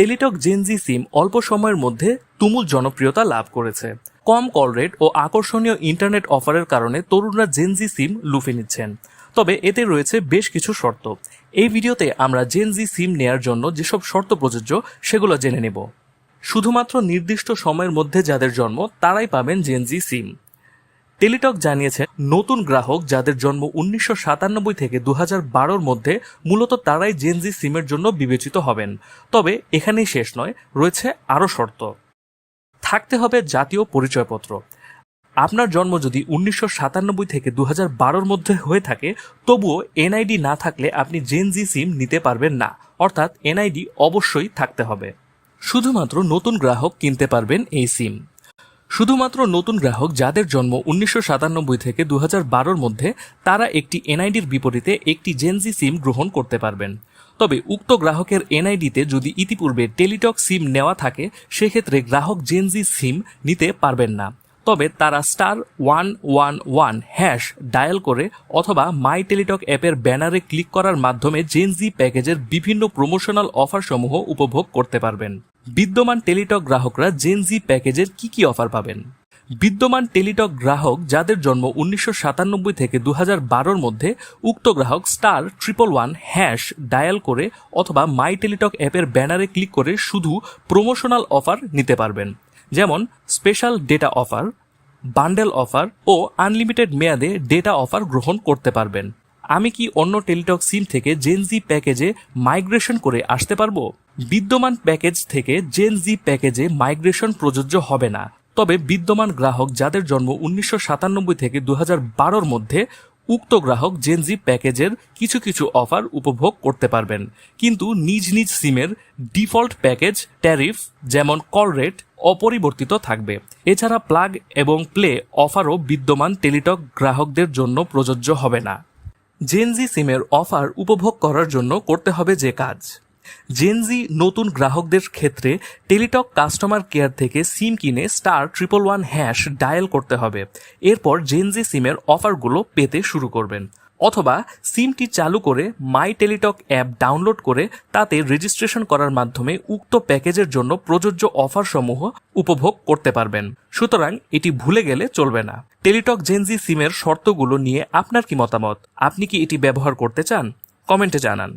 Teletalk Gen Z সিম অল্প সময়ের মধ্যে তুমুল জনপ্রিয়তা লাভ করেছে। কম কল রেট ও আকর্ষণীয় ইন্টারনেট অফারের কারণে তরুণরা জেনজি সিম লুফে নিচ্ছেন। তবে এতে রয়েছে বেশ কিছু শর্ত। এই ভিডিওতে আমরা জেনজি সিম নেয়ার জন্য যেসব শর্ত প্রযোজ্য সেগুলো জেনে নেব। শুধুমাত্র নির্দিষ্ট সময়ের মধ্যে যাদের জন্ম তারাই পাবেন জেনজি সিম। টেলিটক জানিয়েছে, নতুন গ্রাহক যাদের জন্ম 1997 থেকে 2012 মধ্যে মূলত তারাই জেনজি সিমের জন্য বিবেচিত হবেন। তবে এখানেই শেষ নয়, রয়েছে আরও শর্ত। থাকতে হবে জাতীয় পরিচয়পত্র। আপনার জন্ম যদি 1997 থেকে 2012 মধ্যে হয়ে থাকে, তবুও এনআইডি না থাকলে আপনি জেনজি সিম নিতে পারবেন না, অর্থাৎ এনআইডি অবশ্যই থাকতে হবে। শুধুমাত্র নতুন গ্রাহক কিনতে পারবেন এই সিম। শুধুমাত্র নতুন গ্রাহক যাদের জন্ম 1997 থেকে 2012 মধ্যে তারা একটি এনআইডির বিপরীতে একটি জেনজি সিম গ্রহণ করতে পারবেন। তবে উক্ত গ্রাহকের এনআইডিতে যদি ইতিপূর্বে টেলিটক সিম নেওয়া থাকে, সেক্ষেত্রে গ্রাহক জেনজি সিম নিতে পারবেন না। তবে তারা *111# ডায়াল করে অথবা মাই টেলিটক অ্যাপের ব্যানারে ক্লিক করার মাধ্যমে জেনজি প্যাকেজের বিভিন্ন প্রমোশনাল অফার সমূহ উপভোগ করতে পারবেন। বিদ্যমান টেলিটক গ্রাহকরা জেনজি প্যাকেজের কি অফার পাবেন? বিদ্যমান টেলিটক গ্রাহক যাদের জন্ম 1997 থেকে 2012 মধ্যে উক্ত গ্রাহক *111# ডায়াল করে অথবা মাই টেলিটক অ্যাপের ব্যানারে ক্লিক করে শুধু প্রমোশনাল অফার নিতে পারবেন, যেমন special data offer, bundle offer ও আনলিমিটেড মেয়াদে ডেটা অফার গ্রহণ করতে পারবেন। আমি কি অন্য টেলিটক সিম থেকে জেনজি প্যাকেজে মাইগ্রেশন করে আসতে পারবো? বিদ্যমান প্যাকেজ থেকে জেনজি প্যাকেজে মাইগ্রেশন প্রযোজ্য হবে না। তবে বিদ্যমান গ্রাহক যাদের জন্ম 1997 থেকে 2012 মধ্যে উক্ত গ্রাহক জেনজি প্যাকেজের কিছু অফার উপভোগ করতে পারবেন, কিন্তু নিজ নিজ সিমের ডিফল্ট প্যাকেজ ট্যারিফ যেমন কল রেট অপরিবর্তিত থাকবে। এছাড়া প্লাগ এবং প্লে অফারও বিদ্যমান টেলিটক গ্রাহকদের জন্য প্রযোজ্য হবে না। জেনজি সিমের অফার উপভোগ করার জন্য করতে হবে যে কাজ: জেনজি নতুন গ্রাহকদের ক্ষেত্রে টেলিটক কাস্টমার কেয়ার থেকে সিম কিনে *111# ডায়াল করতে হবে। এরপর জেনজি সিমের অফারগুলো পেতে শুরু করবেন, অথবা সিমটি চালু করে মাই টেলিটক অ্যাপ ডাউনলোড করে তাতে রেজিস্ট্রেশন করার মাধ্যমে উক্ত প্যাকেজের জন্য প্রযোজ্য অফারসমূহ উপভোগ করতে পারবেন। সুতরাং এটি ভুলে গেলে চলবে না। টেলিটক জেনজি সিমের শর্তগুলো নিয়ে আপনার কি মতামত? আপনি কি এটি ব্যবহার করতে চান? কমেন্টে জানান।